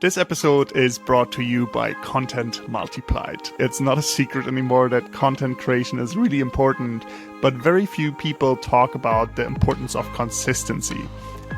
This episode is brought to you by Content Multiplied. It's not a secret anymore that content creation is really important, but very few people talk about the importance of consistency.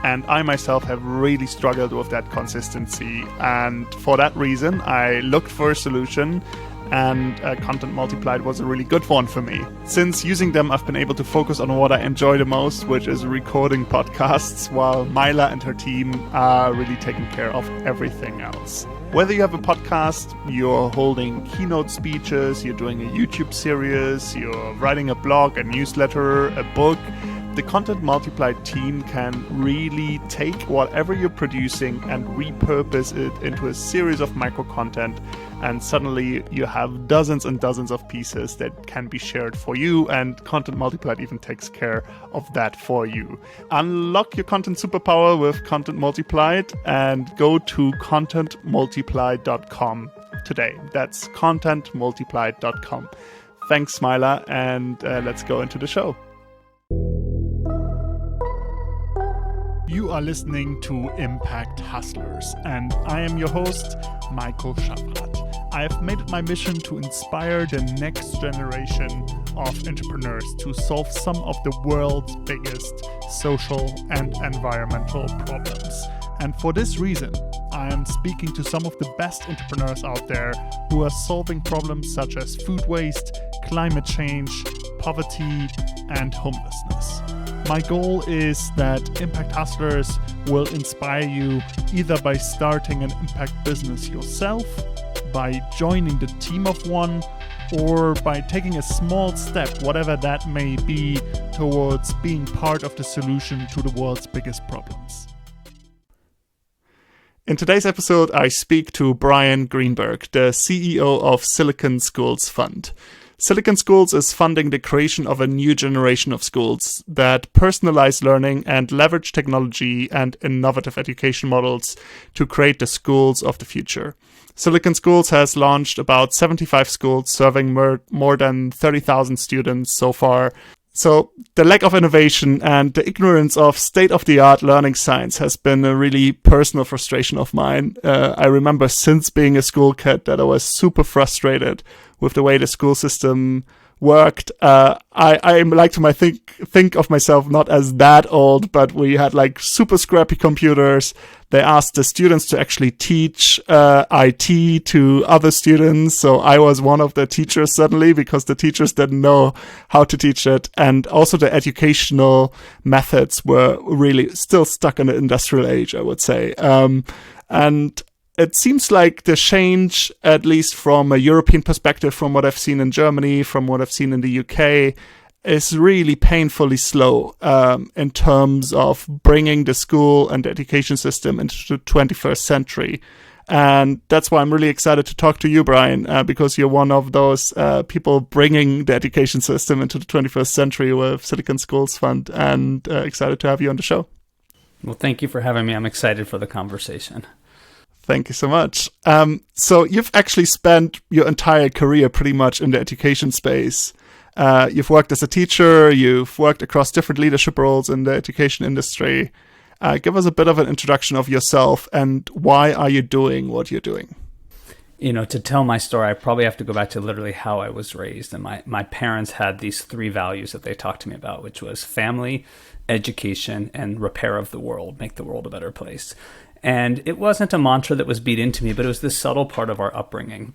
And I myself have really struggled with that consistency. And for that reason, I looked for a solution, and Content Multiplied was a really good one for me. Since using them, I've been able to focus on what I enjoy the most, which is recording podcasts, while Myla and her team are really taking care of everything else. Whether you have a podcast, you're holding keynote speeches, you're doing a YouTube series, you're writing a blog, a newsletter, a book, the Content Multiplied team can really take whatever you're producing and repurpose it into a series of micro content, and suddenly you have dozens and dozens of pieces that can be shared for you, and Content Multiplied even takes care of that for you. Unlock your content superpower with Content Multiplied and go to contentmultiplied.com today. That's contentmultiplied.com. Thanks, Myla, and let's go into the show. You are listening to Impact Hustlers, and I am your host, Michael Schaffrath. I have made it my mission to inspire the next generation of entrepreneurs to solve some of the world's biggest social and environmental problems. And for this reason, I am speaking to some of the best entrepreneurs out there who are solving problems such as food waste, climate change, poverty, and homelessness. My goal is that Impact Hustlers will inspire you either by starting an impact business yourself, by joining the team of one, or by taking a small step, whatever that may be, towards being part of the solution to the world's biggest problems. In today's episode, I speak to Brian Greenberg, the CEO of Silicon Schools Fund. Silicon Schools is funding the creation of a new generation of schools that personalize learning and leverage technology and innovative education models to create the schools of the future. Silicon Schools has launched about 75 schools, serving more than 30,000 students so far. So the lack of innovation and the ignorance of state-of-the-art learning science has been a really personal frustration of mine. I remember since being a school kid that I was super frustrated with the way the school system worked. I like to think of myself not as that old, but we had like super scrappy computers. They asked the students to actually teach IT to other students. So I was one of the teachers suddenly because the teachers didn't know how to teach it. And also the educational methods were really still stuck in the industrial age, I would say. And it seems like the change, at least from a European perspective, from what I've seen in Germany, from what I've seen in the UK, is really painfully slow in terms of bringing the school and the education system into the 21st century. And that's why I'm really excited to talk to you, Brian, because you're one of those people bringing the education system into the 21st century with Silicon Schools Fund, and excited to have you on the show. Well, thank you for having me. I'm excited for the conversation. Thank you so much. So you've actually spent your entire career pretty much in the education space. You've worked as a teacher, you've worked across different leadership roles in the education industry. Give us a bit of an introduction of yourself and why are you doing what you're doing? You know, to tell my story, I probably have to go back to literally how I was raised. And my parents had these three values that they talked to me about, which was family, education, and repair of the world, make the world a better place. And it wasn't a mantra that was beat into me, but it was this subtle part of our upbringing.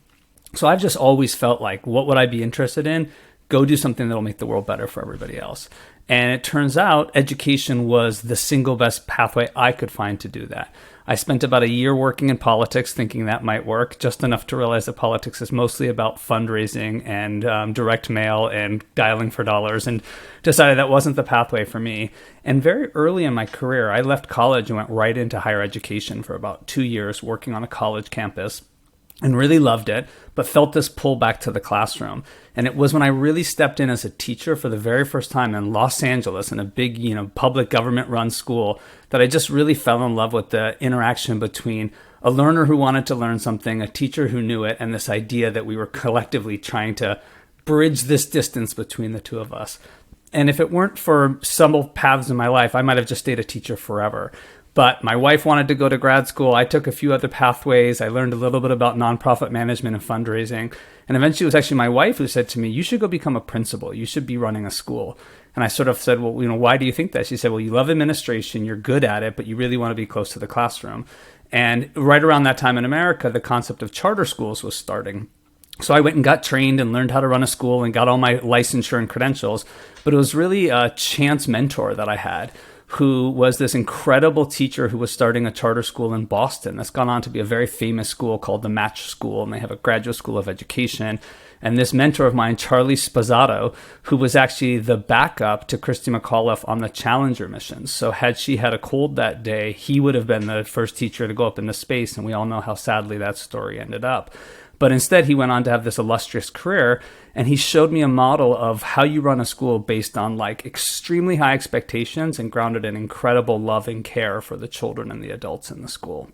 So I've just always felt like, what would I be interested in? Go do something that'll make the world better for everybody else. And it turns out education was the single best pathway I could find to do that. I spent about a year working in politics thinking that might work, just enough to realize that politics is mostly about fundraising and direct mail and dialing for dollars, and decided that wasn't the pathway for me. And very early in my career, I left college and went right into higher education for about 2 years, working on a college campus. And really loved it, but felt this pull back to the classroom. And it was when I really stepped in as a teacher for the very first time in Los Angeles in a big, public government-run school that I just really fell in love with the interaction between a learner who wanted to learn something, a teacher who knew it, and this idea that we were collectively trying to bridge this distance between the two of us. And if it weren't for some paths in my life, I might have just stayed a teacher forever. But my wife wanted to go to grad school. I took a few other pathways. I learned a little bit about nonprofit management and fundraising. And eventually it was actually my wife who said to me, you should go become a principal. You should be running a school. And I sort of said, well, why do you think that? She said, well, you love administration, you're good at it, but you really want to be close to the classroom. And right around that time in America, the concept of charter schools was starting. So I went and got trained and learned how to run a school and got all my licensure and credentials. But it was really a chance mentor that I had, who was this incredible teacher who was starting a charter school in Boston that's gone on to be a very famous school called the Match School, and they have a graduate school of education. And this mentor of mine, Charlie Spazzato, who was actually the backup to Christy McAuliffe on the Challenger missions. So had she had a cold that day, he would have been the first teacher to go up into space, and we all know how sadly that story ended up. But instead, he went on to have this illustrious career, and he showed me a model of how you run a school based on like extremely high expectations and grounded in incredible love and care for the children and the adults in the school.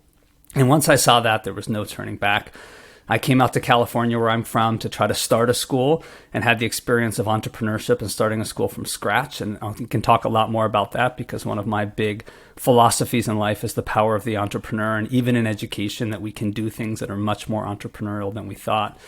And once I saw that, there was no turning back. I came out to California, where I'm from, to try to start a school and had the experience of entrepreneurship and starting a school from scratch. And I can talk a lot more about that, because one of my big philosophies in life is the power of the entrepreneur, and even in education, that we can do things that are much more entrepreneurial than we thought.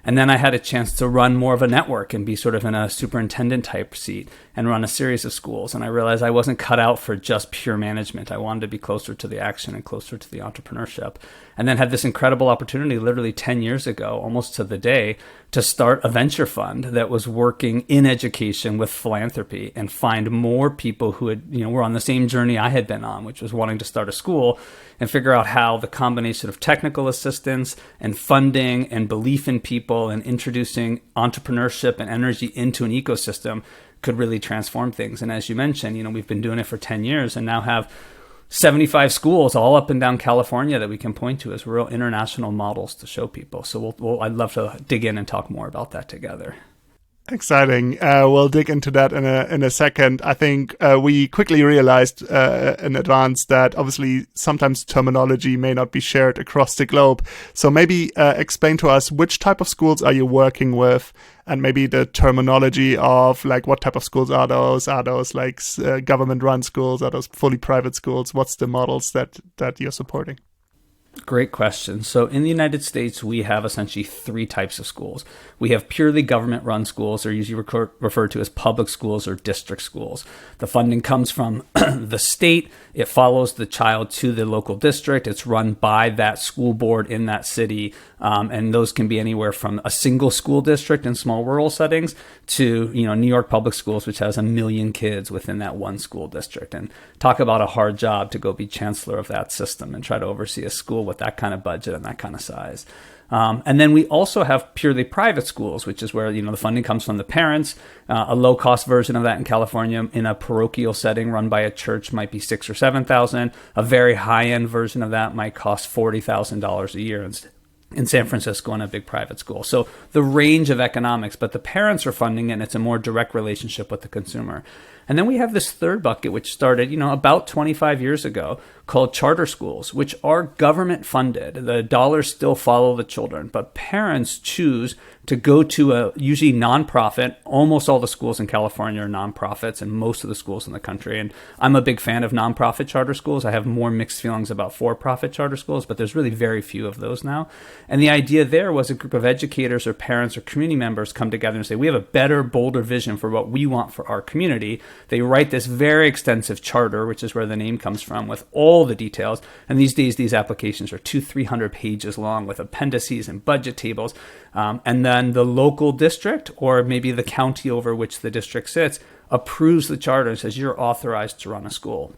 And then I had a chance to run more of a network and be sort of in a superintendent type seat and run a series of schools. And I realized I wasn't cut out for just pure management. I wanted to be closer to the action and closer to the entrepreneurship. And then had this incredible opportunity literally 10 years ago, almost to the day, to start a venture fund that was working in education with philanthropy and find more people who had, were on the same journey I had been on, which was wanting to start a school, and figure out how the combination of technical assistance and funding and belief in people and introducing entrepreneurship and energy into an ecosystem could really transform things. And as you mentioned, we've been doing it for 10 years and now have 75 schools all up and down California that we can point to as real international models to show people. So I'd love to dig in and talk more about that together. Exciting. We'll dig into that in a second. I think we quickly realized in advance that obviously sometimes terminology may not be shared across the globe. So maybe explain to us, which type of schools are you working with, and maybe the terminology of like what type of schools are those? Are those like government-run schools? Are those fully private schools? What's the models that you're supporting? Great question. So in the United States, we have essentially three types of schools. We have purely government-run schools. They're usually referred to as public schools or district schools. The funding comes from the state. It follows the child to the local district. It's run by that school board in that city. And those can be anywhere from a single school district in small rural settings to, New York Public Schools, which has 1 million kids within that one school district. And talk about a hard job to go be chancellor of that system and try to oversee a school with that kind of budget and that kind of size. And then we also have purely private schools, which is where, the funding comes from the parents. A low-cost version of that in California in a parochial setting run by a church might be $6,000 or $7,000. A very high-end version of that might cost $40,000 a year in San Francisco in a big private school. So the range of economics, but the parents are funding it, and it's a more direct relationship with the consumer. And then we have this third bucket, which started, about 25 years ago, called charter schools, which are government funded. The dollars still follow the children, but parents choose to go to a usually nonprofit. Almost all the schools in California are nonprofits, and most of the schools in the country. And I'm a big fan of nonprofit charter schools. I have more mixed feelings about for-profit charter schools, but there's really very few of those now. And the idea there was a group of educators or parents or community members come together and say, we have a better, bolder vision for what we want for our community. They write this very extensive charter, which is where the name comes from, with all the details. And these days, these applications are 200-300 pages long with appendices and budget tables. And then the local district, or maybe the county over which the district sits, approves the charter and says you're authorized to run a school.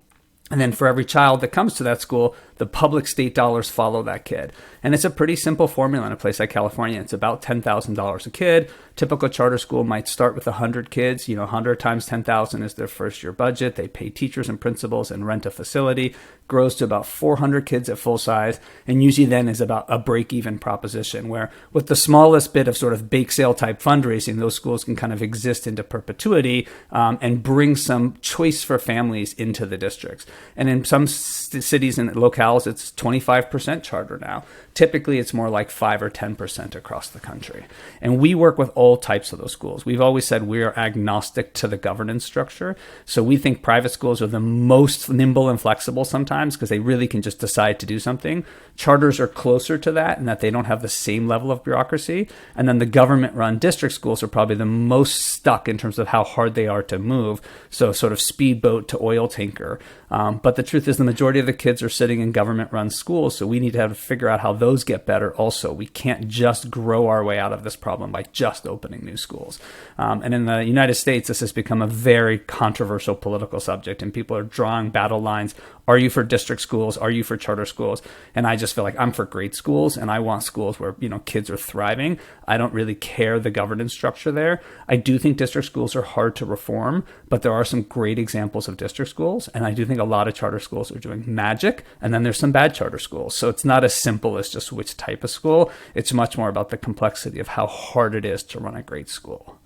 And then for every child that comes to that school, the public state dollars follow that kid. And it's a pretty simple formula in a place like California. It's about $10,000 a kid. Typical charter school might start with 100 kids. 100 times 10,000 is their first year budget. They pay teachers and principals and rent a facility. Grows to about 400 kids at full size. And usually then is about a break-even proposition where with the smallest bit of sort of bake sale type fundraising, those schools can kind of exist into perpetuity and bring some choice for families into the districts. And in some cities and localities, locales, it's 25% charter now. Typically, it's more like 5 or 10% across the country. And we work with all types of those schools. We've always said we are agnostic to the governance structure. So we think private schools are the most nimble and flexible sometimes because they really can just decide to do something. Charters are closer to that in that they don't have the same level of bureaucracy. And then the government-run district schools are probably the most stuck in terms of how hard they are to move. So sort of speedboat to oil tanker. But the truth is the majority of the kids are sitting in government-run schools, so we need to have to figure out how those get better also. We can't just grow our way out of this problem by just opening new schools. And in the United States, this has become a very controversial political subject, and people are drawing battle lines. Are you for district schools? Are you for charter schools? And I just feel like I'm for great schools, and I want schools where, kids are thriving. I don't really care the governance structure there. I do think district schools are hard to reform, but there are some great examples of district schools, and I do think a lot of charter schools are doing magic, and then there's some bad charter schools. So it's not as simple as just which type of school. It's much more about the complexity of how hard it is to run a great school.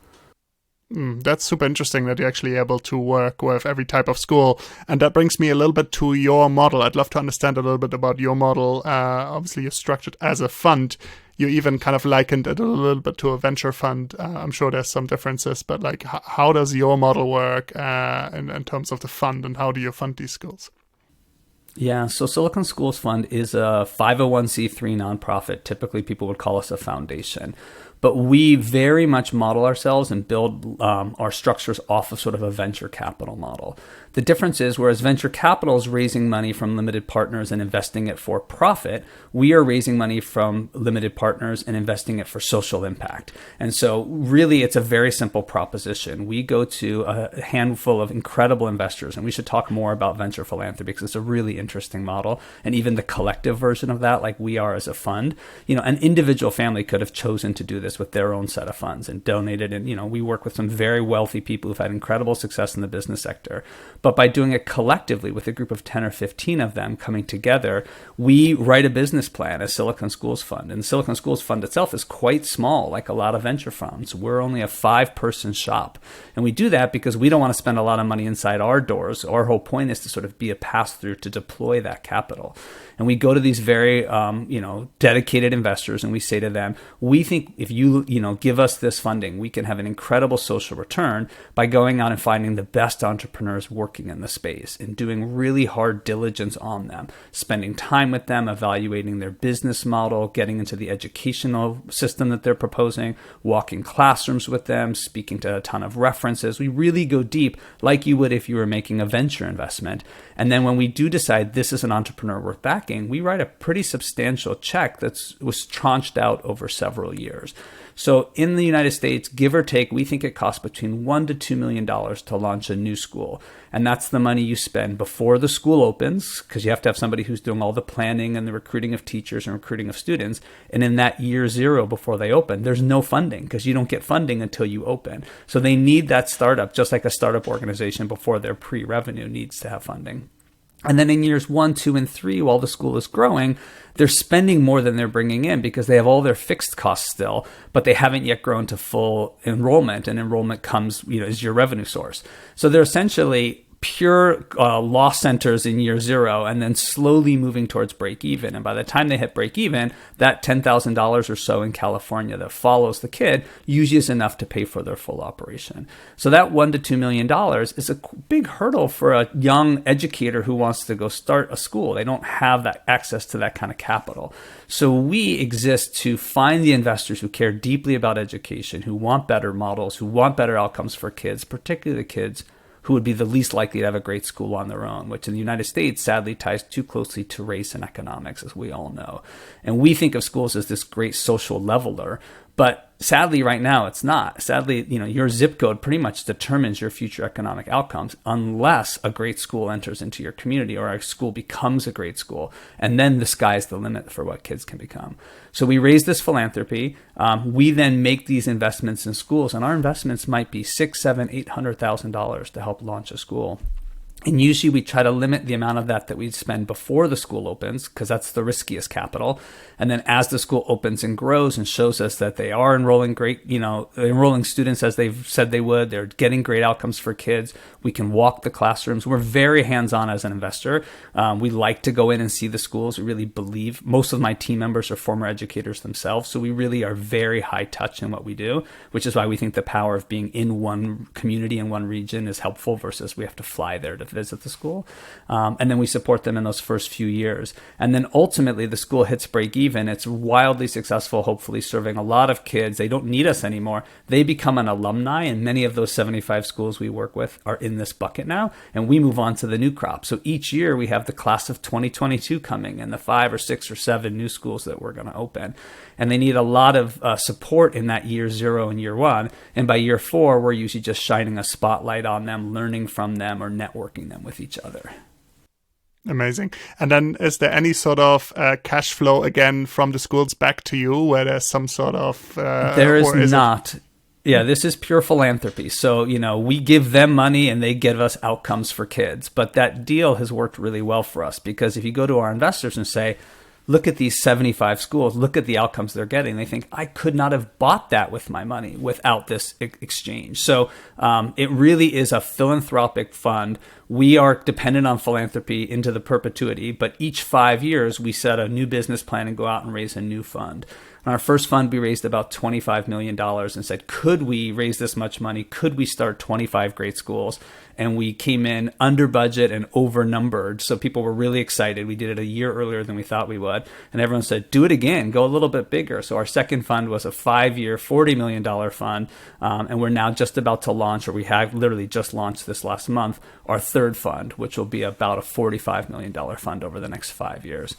That's super interesting that you're actually able to work with every type of school. And that brings me a little bit to your model. I'd love to understand a little bit about your model. Obviously, you're structured as a fund. You even kind of likened it a little bit to a venture fund. I'm sure there's some differences, but like, how does your model work in terms of the fund, and how do you fund these schools? Yeah, so Silicon Schools Fund is a 501c3 nonprofit. Typically, people would call us a foundation. But we very much model ourselves and build our structures off of sort of a venture capital model. The difference is, whereas venture capital is raising money from limited partners and investing it for profit, we are raising money from limited partners and investing it for social impact. And so really, it's a very simple proposition. We go to a handful of incredible investors, and we should talk more about venture philanthropy because it's a really interesting model. And even the collective version of that, like we are as a fund, an individual family could have chosen to do this with their own set of funds and donated. And, we work with some very wealthy people who've had incredible success in the business sector. But by doing it collectively with a group of 10 or 15 of them coming together, we write a business plan as Silicon Schools Fund. And the Silicon Schools Fund itself is quite small, like a lot of venture funds. We're only a 5-person shop. And we do that because we don't want to spend a lot of money inside our doors. Our whole point is to sort of be a pass-through to deploy that capital. And we go to these very, dedicated investors, and we say to them, we think if you give us this funding, we can have an incredible social return by going out and finding the best entrepreneurs working in the space and doing really hard diligence on them, spending time with them, evaluating their business model, getting into the educational system that they're proposing, walking classrooms with them, speaking to a ton of references. We really go deep like you would if you were making a venture investment. And then when we do decide this is an entrepreneur worth backing, we write a pretty substantial check that was tranched out over several years. So in the United States, give or take, we think it costs between $1 to $2 million to launch a new school. And that's the money you spend before the school opens, because you have to have somebody who's doing all the planning and the recruiting of teachers and recruiting of students. And in that year zero before they open, there's no funding because you don't get funding until you open. So they need that startup, just like a startup organization before their pre-revenue needs to have funding. And then in years 1, 2, and 3, while the school is growing, they're spending more than they're bringing in because they have all their fixed costs still, but they haven't yet grown to full enrollment. And enrollment comes, is your revenue source. So they're essentially pure loss centers in year zero, and then slowly moving towards break even. And by the time they hit break even, that $10,000 or so in California that follows the kid usually is enough to pay for their full operation. So that $1 to $2 million is a big hurdle for a young educator who wants to go start a school. They don't have that access to that kind of capital. So we exist to find the investors who care deeply about education, who want better models, who want better outcomes for kids, particularly the kids who would be the least likely to have a great school on their own, which in the United States sadly ties too closely to race and economics, as we all know. And we think of schools as this great social leveler, but sadly right now it's not. Sadly, your zip code pretty much determines your future economic outcomes unless a great school enters into your community or a school becomes a great school. And then the sky's the limit for what kids can become. So we raise this philanthropy. We then make these investments in schools, and our investments might be $600,000, $700,000, $800,000 to help launch a school. And usually we try to limit the amount of that we spend before the school opens, because that's the riskiest capital. And then as the school opens and grows and shows us that they are enrolling enrolling students as they've said they would, they're getting great outcomes for kids, we can walk the classrooms. We're very hands-on as an investor. We like to go in and see the schools. We really believe, most of my team members are former educators themselves. So we really are very high touch in what we do, which is why we think the power of being in one community, in one region is helpful versus we have to fly there to visit the school. And then we support them in those first few years. And then ultimately the school hits break even. It's wildly successful, hopefully serving a lot of kids. They don't need us anymore. They become an alumni, and many of those 75 schools we work with are in this bucket now, and we move on to the new crop. So each year we have the class of 2022 coming and the 5 or 6 or 7 new schools that we're going to open. And they need a lot of support in that year 0 and year 1. And by year 4, we're usually just shining a spotlight on them, learning from them, or networking them with each other. Amazing. And then is there any sort of cash flow again from the schools back to you, where there's some sort of... there is not. Yeah, this is pure philanthropy. So, we give them money and they give us outcomes for kids. But that deal has worked really well for us, because if you go to our investors and say, look at these 75 schools, look at the outcomes they're getting, they think, I could not have bought that with my money without this exchange. So it really is a philanthropic fund. We are dependent on philanthropy into the perpetuity, but each 5 years we set a new business plan and go out and raise a new fund. On our first fund, we raised about $25 million and said, could we raise this much money? Could we start 25 great schools? And we came in under budget and over numbered. So people were really excited. We did it a year earlier than we thought we would. And everyone said, do it again, go a little bit bigger. So our second fund was a 5-year, $40 million fund. And we're now just about to launch, or we have literally just launched this last month, our third fund, which will be about a $45 million fund over the next 5 years.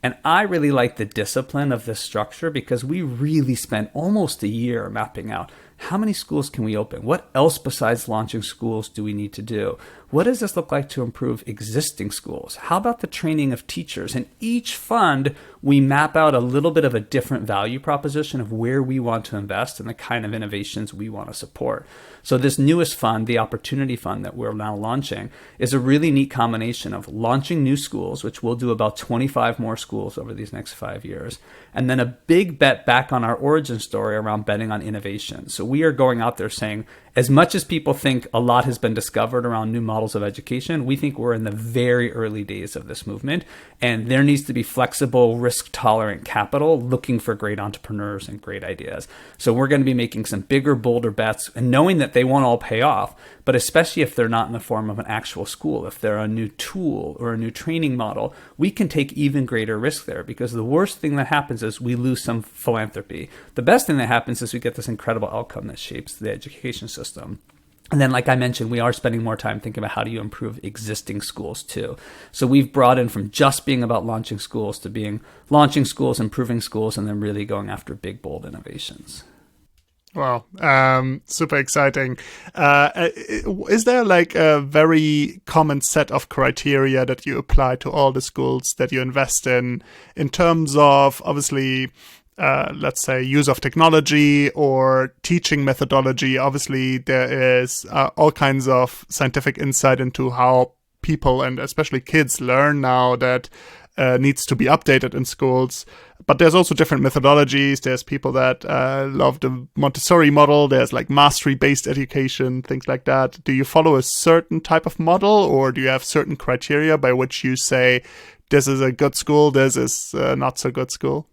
And I really like the discipline of this structure, because we really spent almost a year mapping out how many schools can we open? What else besides launching schools do we need to do? What does this look like to improve existing schools? How about the training of teachers? And each fund, we map out a little bit of a different value proposition of where we want to invest and the kind of innovations we want to support. So this newest fund, the Opportunity Fund that we're now launching, is a really neat combination of launching new schools, which we'll do about 25 more schools over these next 5 years, and then a big bet back on our origin story around betting on innovation. So we are going out there saying, as much as people think a lot has been discovered around new models of education, we think we're in the very early days of this movement, and there needs to be flexible, risk-tolerant capital looking for great entrepreneurs and great ideas. So we're going to be making some bigger, bolder bets, and knowing that they won't all pay off, but especially if they're not in the form of an actual school, if they're a new tool or a new training model, we can take even greater risk there, because the worst thing that happens is we lose some philanthropy. The best thing that happens is we get this incredible outcome that shapes the education system. And then, like I mentioned, we are spending more time thinking about how do you improve existing schools too. So we've brought in from just being about launching schools to being launching schools, improving schools, and then really going after big, bold innovations. Wow. Super exciting. Is there like a very common set of criteria that you apply to all the schools that you invest in terms of, obviously, let's say, use of technology or teaching methodology? Obviously, there is all kinds of scientific insight into how people, and especially kids, learn now that needs to be updated in schools. But there's also different methodologies. There's people that love the Montessori model. There's like mastery-based education, things like that. Do you follow a certain type of model, or do you have certain criteria by which you say, this is a good school, this is not so good school?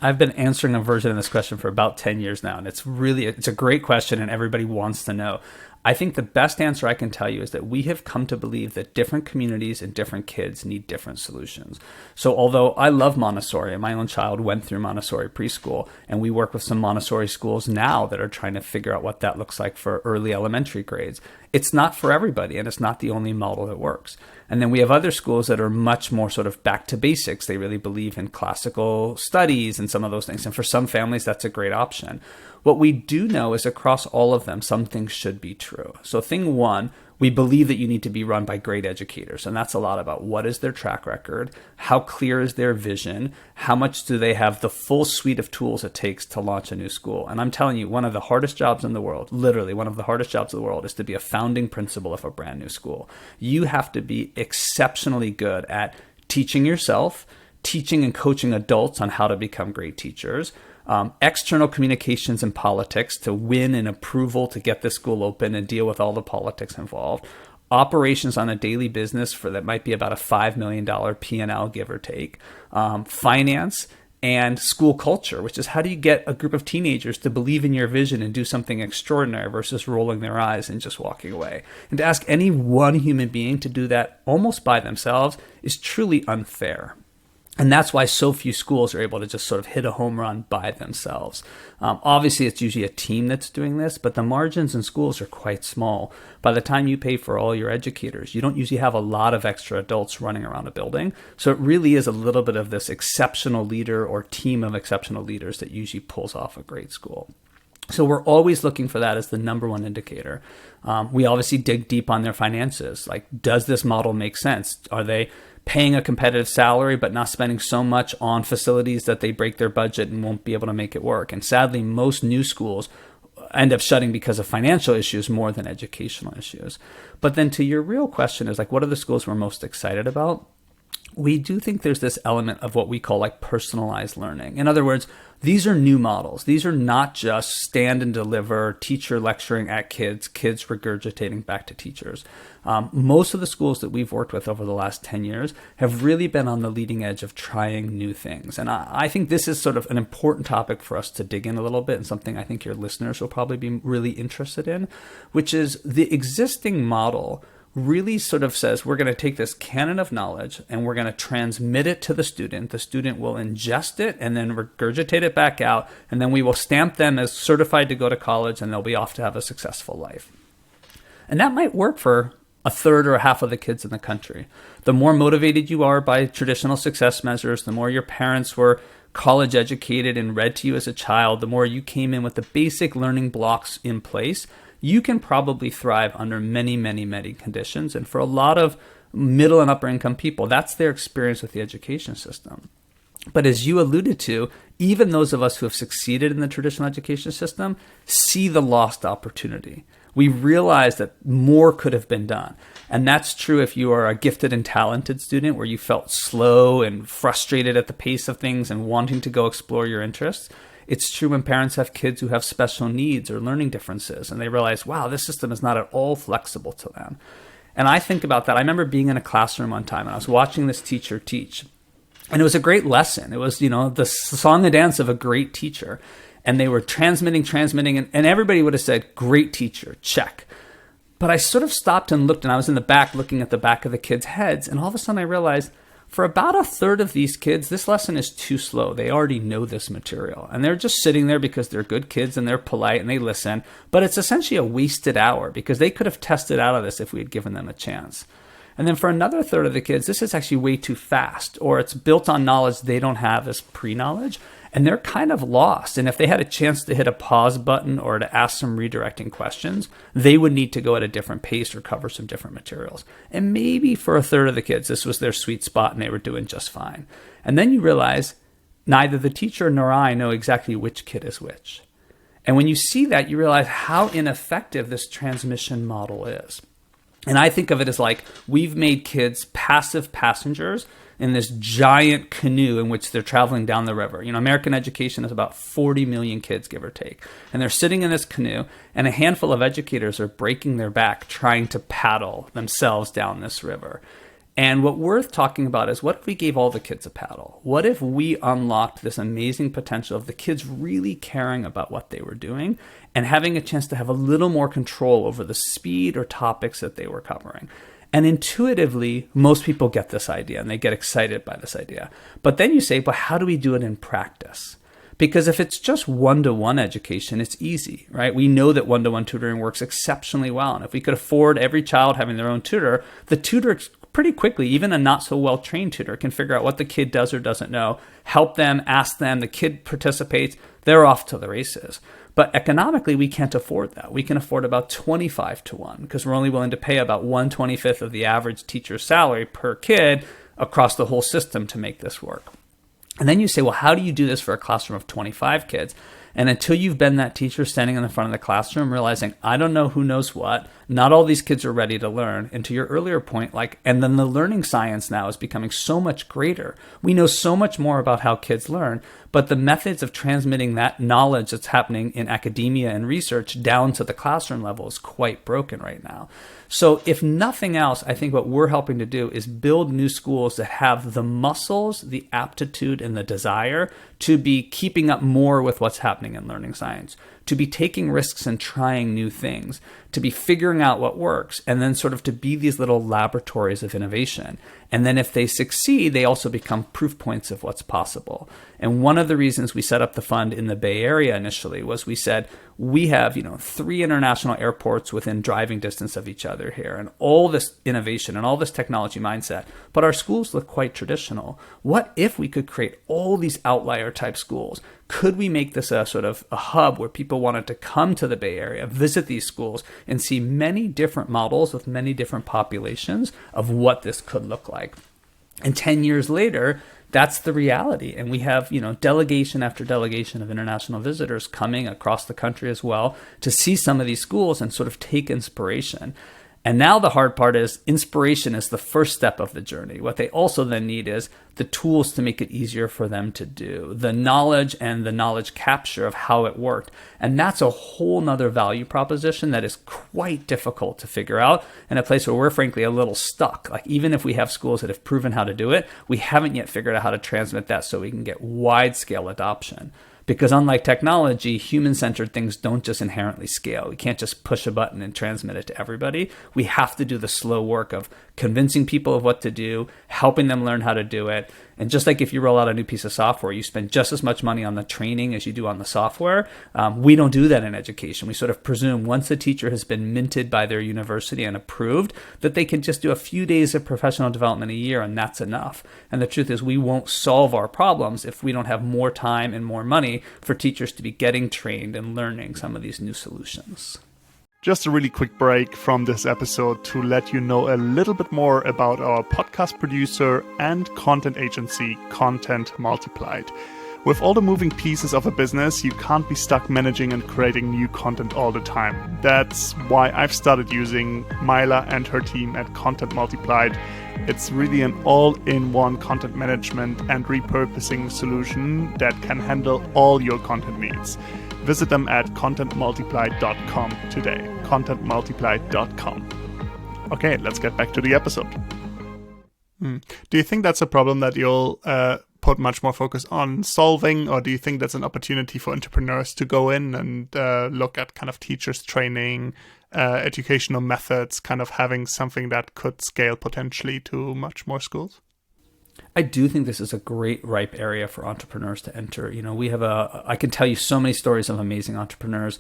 I've been answering a version of this question for about 10 years now, and it's a great question, and everybody wants to know. I think the best answer I can tell you is that we have come to believe that different communities and different kids need different solutions. So although I love Montessori, and my own child went through Montessori preschool, and we work with some Montessori schools now that are trying to figure out what that looks like for early elementary grades, it's not for everybody, and it's not the only model that works. And then we have other schools that are much more sort of back to basics. They really believe in classical studies and some of those things. And for some families, that's a great option. What we do know is across all of them, some things should be true. true. So thing one, we believe that you need to be run by great educators. And that's a lot about what is their track record, how clear is their vision, how much do they have the full suite of tools it takes to launch a new school. And I'm telling you, one of the hardest jobs in the world, literally one of the hardest jobs in the world, is to be a founding principal of a brand new school. You have to be exceptionally good at teaching yourself, teaching and coaching adults on how to become great teachers, external communications and politics to win an approval to get the school open and deal with all the politics involved, operations on a daily business for that might be about a $5 million P&L, give or take, finance, and school culture, which is how do you get a group of teenagers to believe in your vision and do something extraordinary versus rolling their eyes and just walking away. And to ask any one human being to do that almost by themselves is truly unfair. And that's why so few schools are able to just sort of hit a home run by themselves. Obviously, it's usually a team that's doing this, but the margins in schools are quite small. By the time you pay for all your educators, you don't usually have a lot of extra adults running around a building. So it really is a little bit of this exceptional leader or team of exceptional leaders that usually pulls off a great school. So we're always looking for that as the number one indicator. We obviously dig deep on their finances. Like, does this model make sense? Are they paying a competitive salary but not spending so much on facilities that they break their budget and won't be able to make it work? And sadly, most new schools end up shutting because of financial issues more than educational issues. But then to your real question is like, what are the schools we're most excited about? We do think there's this element of what we call like personalized learning. In other words, these are new models. These are not just stand and deliver, teacher lecturing at kids regurgitating back to teachers. Most of the schools that we've worked with over the last 10 years have really been on the leading edge of trying new things. And I think this is sort of an important topic for us to dig in a little bit, and something I think your listeners will probably be really interested in, which is the existing model really sort of says we're going to take this canon of knowledge and we're going to transmit it to the student. The student will ingest it and then regurgitate it back out, and then we will stamp them as certified to go to college, and they'll be off to have a successful life. And that might work for a third or a half of the kids in the country. The more motivated you are by traditional success measures, the more your parents were college educated and read to you as a child, the more you came in with the basic learning blocks in place, you can probably thrive under many, many, many conditions. And for a lot of middle and upper income people, that's their experience with the education system. But as you alluded to, even those of us who have succeeded in the traditional education system see the lost opportunity. We realize that more could have been done. And that's true if you are a gifted and talented student where you felt slow and frustrated at the pace of things and wanting to go explore your interests. It's true when parents have kids who have special needs or learning differences, and they realize, wow, this system is not at all flexible to them. And I think about that. I remember being in a classroom one time, and I was watching this teacher teach. And it was a great lesson. It was, the song and dance of a great teacher. And they were transmitting, and everybody would have said, great teacher, check. But I sort of stopped and looked, and I was in the back looking at the back of the kids' heads, and all of a sudden I realized, for about a third of these kids, this lesson is too slow. They already know this material. And they're just sitting there because they're good kids and they're polite and they listen. But it's essentially a wasted hour because they could have tested out of this if we had given them a chance. And then for another third of the kids, this is actually way too fast, or it's built on knowledge they don't have as pre-knowledge. And they're kind of lost. And if they had a chance to hit a pause button or to ask some redirecting questions, they would need to go at a different pace or cover some different materials. And maybe for a third of the kids, this was their sweet spot and they were doing just fine. And then you realize neither the teacher nor I know exactly which kid is which. And when you see that, you realize how ineffective this transmission model is. And I think of it as like we've made kids passive passengers in this giant canoe in which they're traveling down the river. American education is about 40 million kids, give or take. And they're sitting in this canoe, and a handful of educators are breaking their back trying to paddle themselves down this river. And what we're talking about is, what if we gave all the kids a paddle? What if we unlocked this amazing potential of the kids really caring about what they were doing and having a chance to have a little more control over the speed or topics that they were covering? And intuitively, most people get this idea and they get excited by this idea. But then you say, but how do we do it in practice? Because if it's just one-to-one education, it's easy, right? We know that one-to-one tutoring works exceptionally well. And if we could afford every child having their own tutor, the tutor pretty quickly, even a not so well-trained tutor, can figure out what the kid does or doesn't know, help them, ask them, the kid participates, they're off to the races. But economically, we can't afford that. We can afford about 25 to 1 because we're only willing to pay about 1/25 of the average teacher's salary per kid across the whole system to make this work. And then you say, well, how do you do this for a classroom of 25 kids? And until you've been that teacher standing in the front of the classroom realizing, I don't know who knows what, not all these kids are ready to learn. And to your earlier point, and then the learning science now is becoming so much greater. We know so much more about how kids learn, but the methods of transmitting that knowledge that's happening in academia and research down to the classroom level is quite broken right now. So if nothing else, I think what we're helping to do is build new schools that have the muscles, the aptitude, and the desire to be keeping up more with what's happening in learning science, to be taking risks and trying new things, to be figuring out what works, and then sort of to be these little laboratories of innovation. And then if they succeed, they also become proof points of what's possible. And one of the reasons we set up the fund in the Bay Area initially was we said, we have, 3 international airports within driving distance of each other here, and all this innovation and all this technology mindset, but our schools look quite traditional. What if we could create all these outlier type schools? Could we make this a sort of a hub where people wanted to come to the Bay Area, visit these schools, and see many different models with many different populations of what this could look like? And 10 years later, that's the reality. And we have, delegation after delegation of international visitors coming across the country as well to see some of these schools and sort of take inspiration. And now the hard part is inspiration is the first step of the journey. What they also then need is the tools to make it easier for them to do, the knowledge and the knowledge capture of how it worked. And that's a whole nother value proposition that is quite difficult to figure out, and a place where we're frankly a little stuck. Like even if we have schools that have proven how to do it, we haven't yet figured out how to transmit that so we can get wide scale adoption. Because unlike technology, human-centered things don't just inherently scale. We can't just push a button and transmit it to everybody. We have to do the slow work of convincing people of what to do, helping them learn how to do it. And just like if you roll out a new piece of software, you spend just as much money on the training as you do on the software. We don't do that in education. We sort of presume once a teacher has been minted by their university and approved, that they can just do a few days of professional development a year and that's enough. And the truth is we won't solve our problems if we don't have more time and more money for teachers to be getting trained and learning some of these new solutions. Just a really quick break from this episode to let you know a little bit more about our podcast producer and content agency, Content Multiplied. With all the moving pieces of a business, you can't be stuck managing and creating new content all the time. That's why I've started using Myla and her team at Content Multiplied. It's really an all-in-one content management and repurposing solution that can handle all your content needs. Visit them at contentmultiplied.com today. contentmultiplied.com. Okay, let's get back to the episode. Do you think that's a problem that you'll put much more focus on solving, or do you think that's an opportunity for entrepreneurs to go in and look at kind of teachers training, educational methods, kind of having something that could scale potentially to much more schools? I do think this is a great ripe area for entrepreneurs to enter. I can tell you so many stories of amazing entrepreneurs.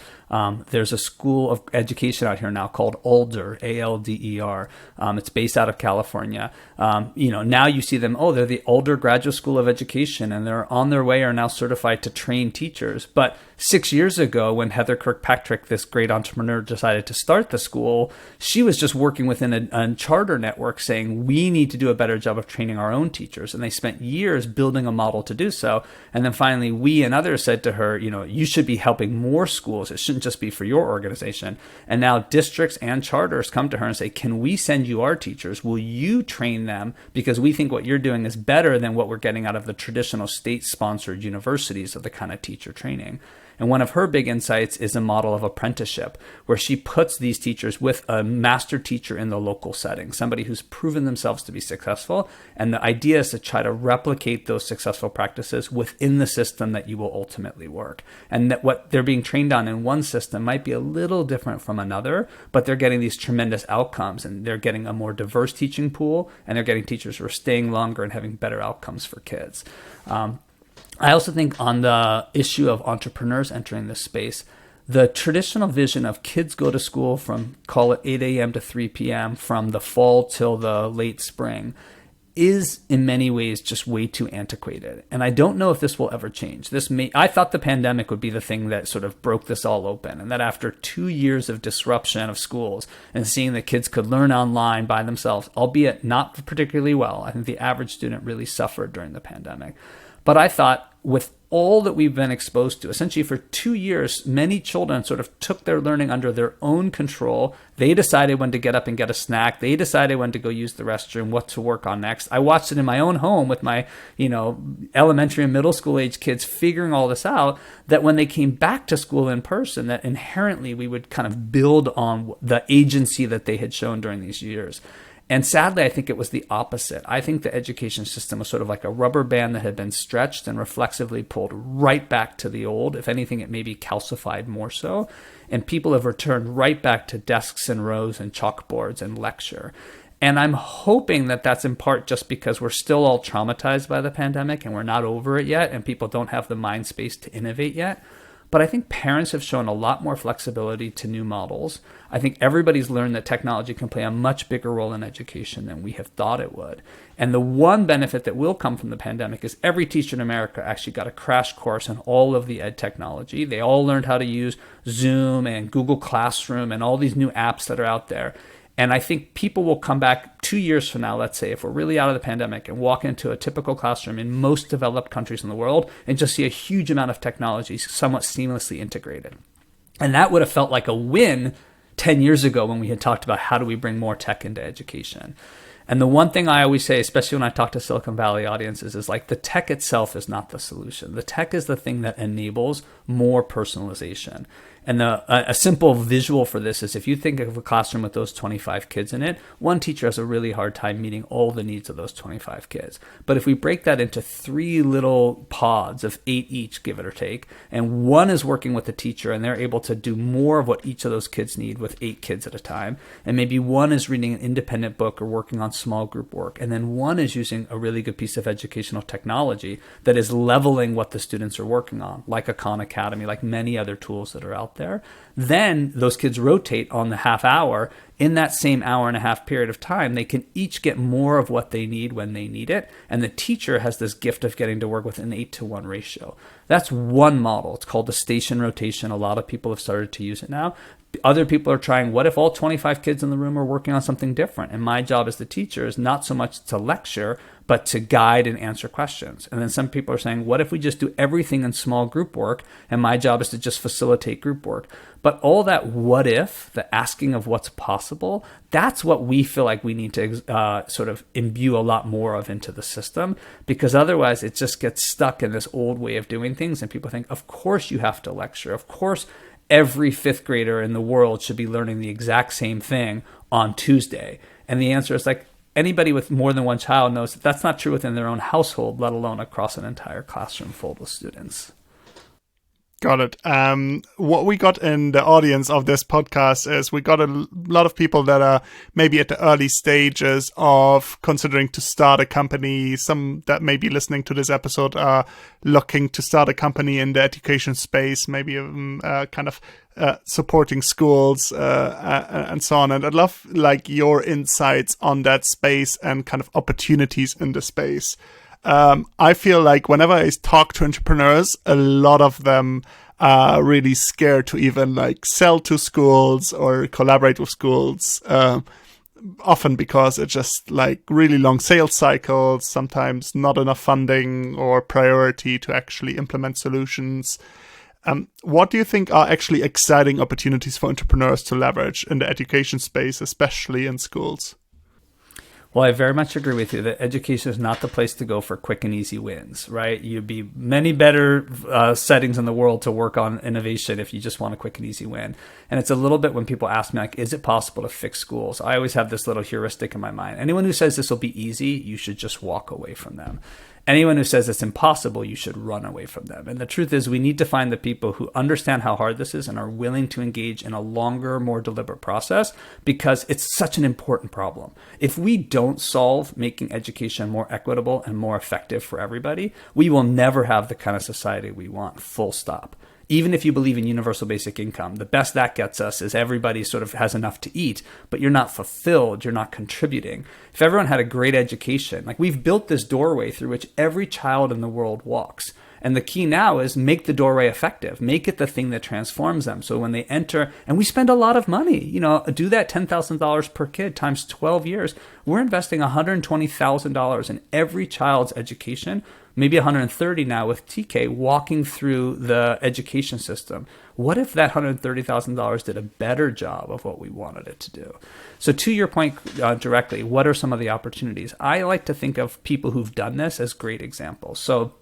There's a school of education out here now called Alder, ALDER. It's based out of California. Now you see them, they're the Alder Graduate School of Education, and they're on their way, are now certified to train teachers. But 6 years ago, when Heather Kirkpatrick, this great entrepreneur, decided to start the school, she was just working within a charter network saying, we need to do a better job of training our own teachers. And they spent years building a model to do so. And then finally, we and others said to her, you should be helping more schools. It shouldn't just be for your organization. And now districts and charters come to her and say, can we send you our teachers? Will you train them? Because we think what you're doing is better than what we're getting out of the traditional state-sponsored universities of the kind of teacher training. And one of her big insights is a model of apprenticeship, where she puts these teachers with a master teacher in the local setting, somebody who's proven themselves to be successful. And the idea is to try to replicate those successful practices within the system that you will ultimately work. And that what they're being trained on in one system might be a little different from another, but they're getting these tremendous outcomes, and they're getting a more diverse teaching pool, and they're getting teachers who are staying longer and having better outcomes for kids. I also think on the issue of entrepreneurs entering this space, the traditional vision of kids go to school from, call it 8 a.m. to 3 p.m. from the fall till the late spring, is in many ways just way too antiquated. And I don't know if this will ever change. I thought the pandemic would be the thing that sort of broke this all open. And that after 2 years of disruption of schools and seeing that kids could learn online by themselves, albeit not particularly well, I think the average student really suffered during the pandemic. But I thought with all that we've been exposed to, essentially for 2 years, many children sort of took their learning under their own control. They decided when to get up and get a snack. They decided when to go use the restroom, what to work on next. I watched it in my own home with my, elementary and middle school age kids figuring all this out, that when they came back to school in person, that inherently we would kind of build on the agency that they had shown during these years. And sadly, I think it was the opposite. I think the education system was sort of like a rubber band that had been stretched and reflexively pulled right back to the old. If anything, it may be calcified more so. And people have returned right back to desks and rows and chalkboards and lecture. And I'm hoping that that's in part just because we're still all traumatized by the pandemic and we're not over it yet, and people don't have the mind space to innovate yet. But I think parents have shown a lot more flexibility to new models. I think everybody's learned that technology can play a much bigger role in education than we have thought it would. And the one benefit that will come from the pandemic is every teacher in America actually got a crash course on all of the ed technology. They all learned how to use Zoom and Google Classroom and all these new apps that are out there. And I think people will come back 2 years from now, let's say, if we're really out of the pandemic, and walk into a typical classroom in most developed countries in the world and just see a huge amount of technology somewhat seamlessly integrated. And that would have felt like a win 10 years ago when we had talked about how do we bring more tech into education. And the one thing I always say, especially when I talk to Silicon Valley audiences, is like the tech itself is not the solution. The tech is the thing that enables more personalization. And a simple visual for this is if you think of a classroom with those 25 kids in it, one teacher has a really hard time meeting all the needs of those 25 kids. But if we break that into 3 little pods of 8 each, give it or take, and one is working with the teacher and they're able to do more of what each of those kids need with 8 kids at a time, and maybe one is reading an independent book or working on small group work, and then one is using a really good piece of educational technology that is leveling what the students are working on, like a Khan Academy, like many other tools that are out there, then those kids rotate on the half hour. In that same hour and a half period of time, they can each get more of what they need when they need it. And the teacher has this gift of getting to work with an 8-to-1 ratio. That's one model. It's called the station rotation. A lot of people have started to use it now. Other people are trying, what if all 25 kids in the room are working on something different? And my job as the teacher is not so much to lecture, but to guide and answer questions. And then some people are saying, what if we just do everything in small group work? And my job is to just facilitate group work. But all that what if, the asking of what's possible, that's what we feel like we need to sort of imbue a lot more of into the system, because otherwise it just gets stuck in this old way of doing things. And people think, of course you have to lecture. Of course every 5th grader in the world should be learning the exact same thing on Tuesday. And the answer is like, anybody with more than one child knows that that's not true within their own household, let alone across an entire classroom full of students. Got it. What we got in the audience of this podcast is we got a lot of people that are maybe at the early stages of considering to start a company. Some that may be listening to this episode are looking to start a company in the education space, maybe kind of supporting schools and so on. And I'd love like your insights on that space and kind of opportunities in the space. I feel like whenever I talk to entrepreneurs, a lot of them are really scared to even like sell to schools or collaborate with schools, often because it's just like really long sales cycles, sometimes not enough funding or priority to actually implement solutions. What do you think are actually exciting opportunities for entrepreneurs to leverage in the education space, especially in schools? Well, I very much agree with you that education is not the place to go for quick and easy wins, right? You'd be many better settings in the world to work on innovation if you just want a quick and easy win. And it's a little bit when people ask me, like, is it possible to fix schools? I always have this little heuristic in my mind. Anyone who says this will be easy, you should just walk away from them. Anyone who says it's impossible, you should run away from them. And the truth is we need to find the people who understand how hard this is and are willing to engage in a longer, more deliberate process, because it's such an important problem. If we don't solve making education more equitable and more effective for everybody, we will never have the kind of society we want, full stop. Even if you believe in universal basic income, the best that gets us is everybody sort of has enough to eat, but you're not fulfilled, you're not contributing. If everyone had a great education, like we've built this doorway through which every child in the world walks. And the key now is make the doorway effective, make it the thing that transforms them. So when they enter, and we spend a lot of money, do that $10,000 per kid times 12 years, we're investing $120,000 in every child's education, maybe 130 now with TK walking through the education system. What if that $130,000 did a better job of what we wanted it to do? So to your point directly, what are some of the opportunities? I like to think of people who've done this as great examples. So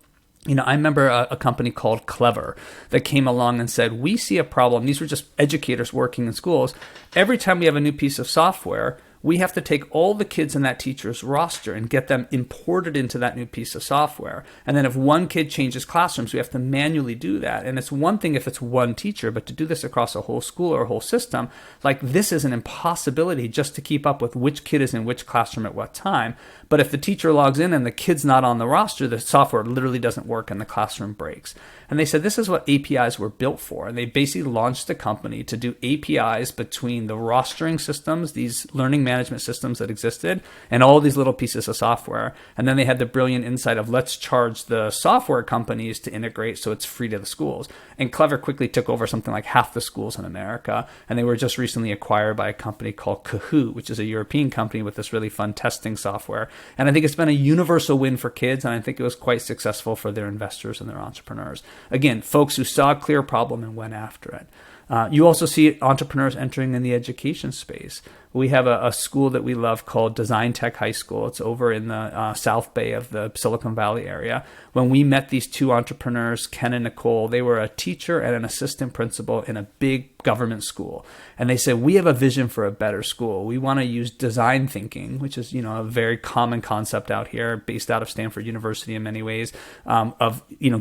I remember a company called Clever that came along and said, we see a problem. These were just educators working in schools. Every time we have a new piece of software, we have to take all the kids in that teacher's roster and get them imported into that new piece of software. And then if one kid changes classrooms, we have to manually do that. And it's one thing if it's one teacher, but to do this across a whole school or a whole system, like this is an impossibility just to keep up with which kid is in which classroom at what time. But if the teacher logs in and the kid's not on the roster, the software literally doesn't work and the classroom breaks. And they said this is what APIs were built for. And they basically launched a company to do APIs between the rostering systems, these learning management systems that existed, and all these little pieces of software. And then they had the brilliant insight of let's charge the software companies to integrate so it's free to the schools. And Clever quickly took over something like half the schools in America. And they were just recently acquired by a company called Kahoot, which is a European company with this really fun testing software. And I think it's been a universal win for kids, and I think it was quite successful for their investors and their entrepreneurs. Again, folks who saw a clear problem and went after it. You also see entrepreneurs entering in the education space. We have a school that we love called Design Tech High School. It's over in the South Bay of the Silicon Valley area. When we met these two entrepreneurs, Ken and Nicole, they were a teacher and an assistant principal in a big government school. And they said, we have a vision for a better school. We want to use design thinking, which is, a very common concept out here, based out of Stanford University in many ways,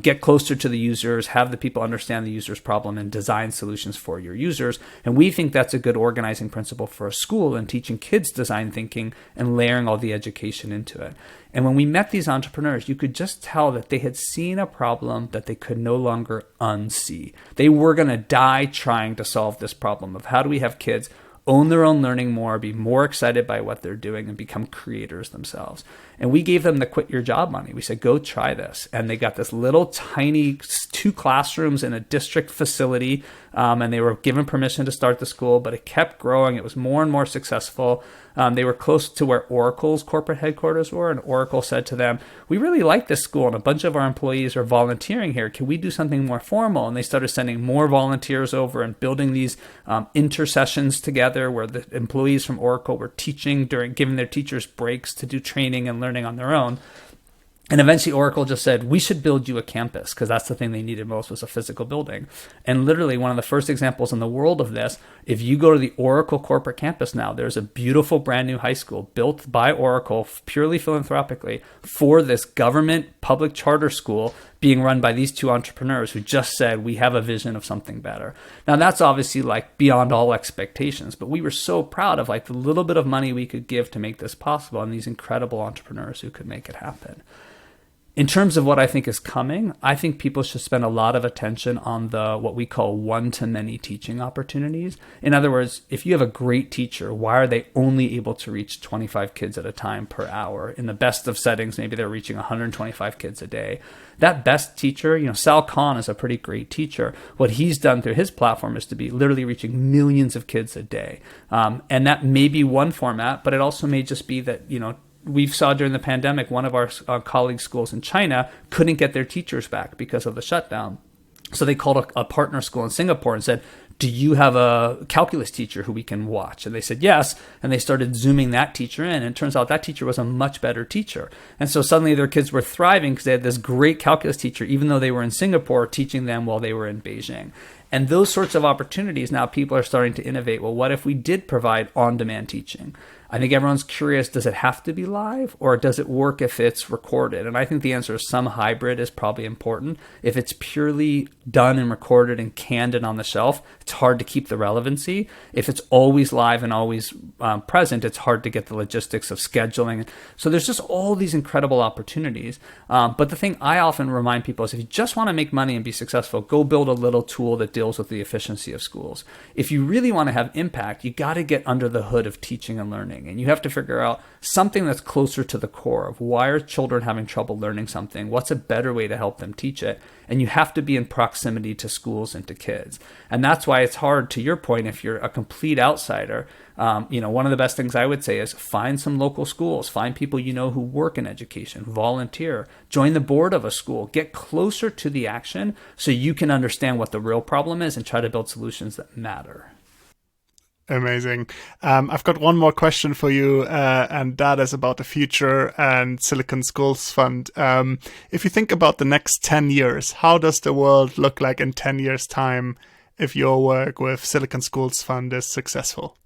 get closer to the users, have the people understand the user's problem and design solutions for your users. And we think that's a good organizing principle for a school and teaching kids design thinking and layering all the education into it. And when we met these entrepreneurs, you could just tell that they had seen a problem that they could no longer unsee. They were going to die trying to solve this problem of how do we have kids own their own learning more, be more excited by what they're doing, and become creators themselves. And we gave them the quit your job money. We said, go try this. And they got this little tiny 2 classrooms in a district facility, and they were given permission to start the school, but it kept growing. It was more and more successful. They were close to where Oracle's corporate headquarters were, and Oracle said to them, we really like this school, and a bunch of our employees are volunteering here. Can we do something more formal? And they started sending more volunteers over and building these intersessions together where the employees from Oracle were teaching giving their teachers breaks to do training and learning on their own. And eventually Oracle just said, we should build you a campus, because that's the thing they needed most, was a physical building. And literally one of the first examples in the world of this, if you go to the Oracle corporate campus now, there's a beautiful brand new high school built by Oracle purely philanthropically for this government public charter school being run by these two entrepreneurs who just said, we have a vision of something better. Now that's obviously like beyond all expectations, but we were so proud of like the little bit of money we could give to make this possible and these incredible entrepreneurs who could make it happen. In terms of what I think is coming, I think people should spend a lot of attention on the what we call one-to-many teaching opportunities. In other words, if you have a great teacher, why are they only able to reach 25 kids at a time per hour? In the best of settings, maybe they're reaching 125 kids a day. That best teacher, Sal Khan is a pretty great teacher. What he's done through his platform is to be literally reaching millions of kids a day. And that may be one format, but it also may just be that, we saw during the pandemic, one of our colleagues' schools in China couldn't get their teachers back because of the shutdown. So they called a partner school in Singapore and said, do you have a calculus teacher who we can watch? And they said, yes. And they started Zooming that teacher in. And it turns out that teacher was a much better teacher. And so suddenly their kids were thriving because they had this great calculus teacher, even though they were in Singapore, teaching them while they were in Beijing. And those sorts of opportunities, now people are starting to innovate. Well, what if we did provide on-demand teaching? I think everyone's curious, does it have to be live or does it work if it's recorded? And I think the answer is some hybrid is probably important. If it's purely done and recorded and canned and on the shelf, it's hard to keep the relevancy. If it's always live and always present, it's hard to get the logistics of scheduling. So there's just all these incredible opportunities. But the thing I often remind people is if you just want to make money and be successful, go build a little tool that deals with the efficiency of schools. If you really want to have impact, you got to get under the hood of teaching and learning. And you have to figure out something that's closer to the core of why are children having trouble learning something? What's a better way to help them teach it? And you have to be in proximity to schools and to kids. And that's why it's hard, to your point, if you're a complete outsider. One of the best things I would say is find some local schools, find people you know who work in education, volunteer, join the board of a school, get closer to the action so you can understand what the real problem is and try to build solutions that matter. Amazing. I've got one more question for you, and that is about the future and Silicon Schools Fund. If you think about the next 10 years, how does the world look like in 10 years' time if your work with Silicon Schools Fund is successful?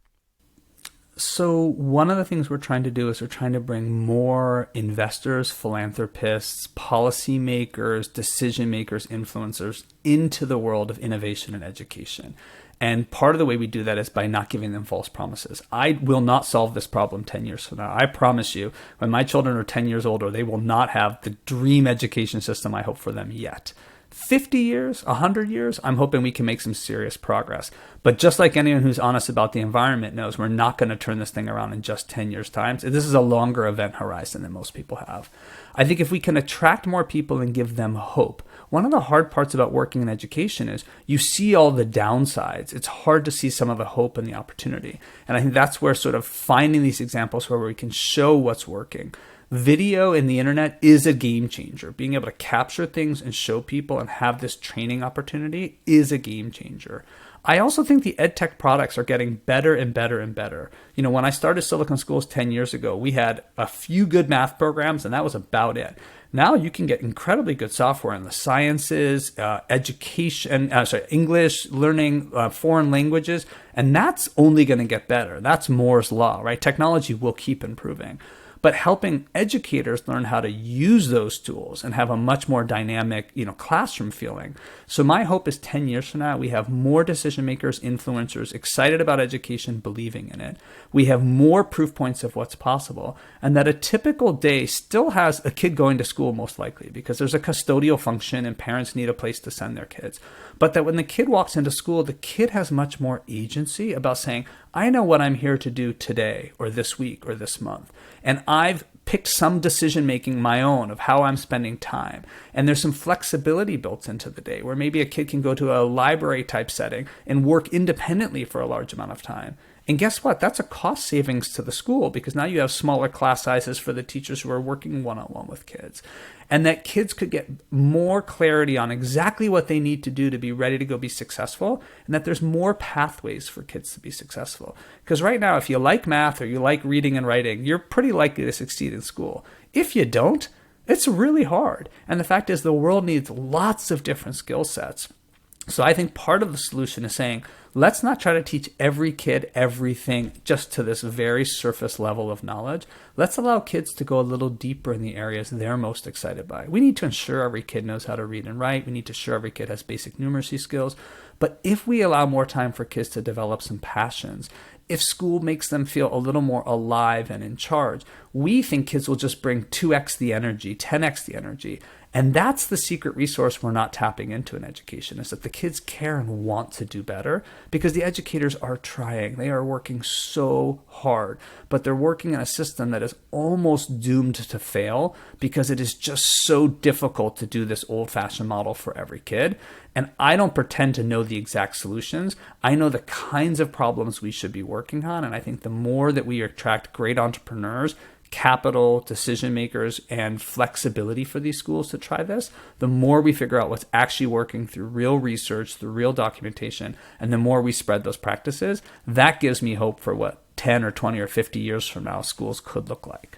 So one of the things we're trying to do is we're trying to bring more investors, philanthropists, policymakers, decision makers, influencers into the world of innovation and education. And part of the way we do that is by not giving them false promises. I will not solve this problem 10 years from now. I promise you, when my children are 10 years older, they will not have the dream education system I hope for them yet. 50 years, 100 years, I'm hoping we can make some serious progress. But just like anyone who's honest about the environment knows, we're not going to turn this thing around in just 10 years' time. This is a longer event horizon than most people have. I think if we can attract more people and give them hope, one of the hard parts about working in education is you see all the downsides. It's hard to see some of the hope and the opportunity. And I think that's where sort of finding these examples where we can show what's working. Video and the internet is a game changer. Being able to capture things and show people and have this training opportunity is a game changer. I also think the EdTech products are getting better and better and better. When I started Silicon Schools 10 years ago, we had a few good math programs and that was about it. Now you can get incredibly good software in the sciences, education, English, learning foreign languages, and that's only going to get better. That's Moore's law, right? Technology will keep improving. But helping educators learn how to use those tools and have a much more dynamic, classroom feeling. So my hope is 10 years from now, we have more decision makers, influencers excited about education, believing in it. We have more proof points of what's possible, and that a typical day still has a kid going to school most likely because there's a custodial function and parents need a place to send their kids. But that when the kid walks into school, the kid has much more agency about saying, I know what I'm here to do today or this week or this month. And I've picked some decision making my own of how I'm spending time. And there's some flexibility built into the day where maybe a kid can go to a library type setting and work independently for a large amount of time. And guess what? That's a cost savings to the school because now you have smaller class sizes for the teachers who are working one-on-one with kids. And that kids could get more clarity on exactly what they need to do to be ready to go be successful, and that there's more pathways for kids to be successful. Because right now, if you like math or you like reading and writing, you're pretty likely to succeed in school. If you don't, it's really hard. And the fact is the world needs lots of different skill sets. So I think part of the solution is saying, let's not try to teach every kid everything just to this very surface level of knowledge. Let's allow kids to go a little deeper in the areas they're most excited by. We need to ensure every kid knows how to read and write. We need to ensure every kid has basic numeracy skills. But if we allow more time for kids to develop some passions, if school makes them feel a little more alive and in charge, we think kids will just bring 2x the energy, 10x the energy. And that's the secret resource we're not tapping into in education, is that the kids care and want to do better because the educators are trying. They are working so hard, but they're working in a system that is almost doomed to fail because it is just so difficult to do this old-fashioned model for every kid. And I don't pretend to know the exact solutions. I know the kinds of problems we should be working on. And I think the more that we attract great entrepreneurs, capital, decision makers, and flexibility for these schools to try this, the more we figure out what's actually working through real research, through real documentation, and the more we spread those practices, that gives me hope for what 10 or 20 or 50 years from now schools could look like.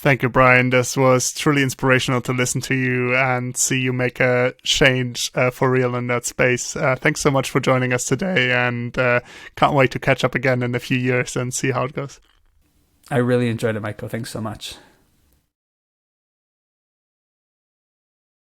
Thank you, Brian. This was truly inspirational to listen to you and see you make a change for real in that space. Thanks so much for joining us today, and can't wait to catch up again in a few years and see how it goes. I really enjoyed it, Michael. Thanks so much.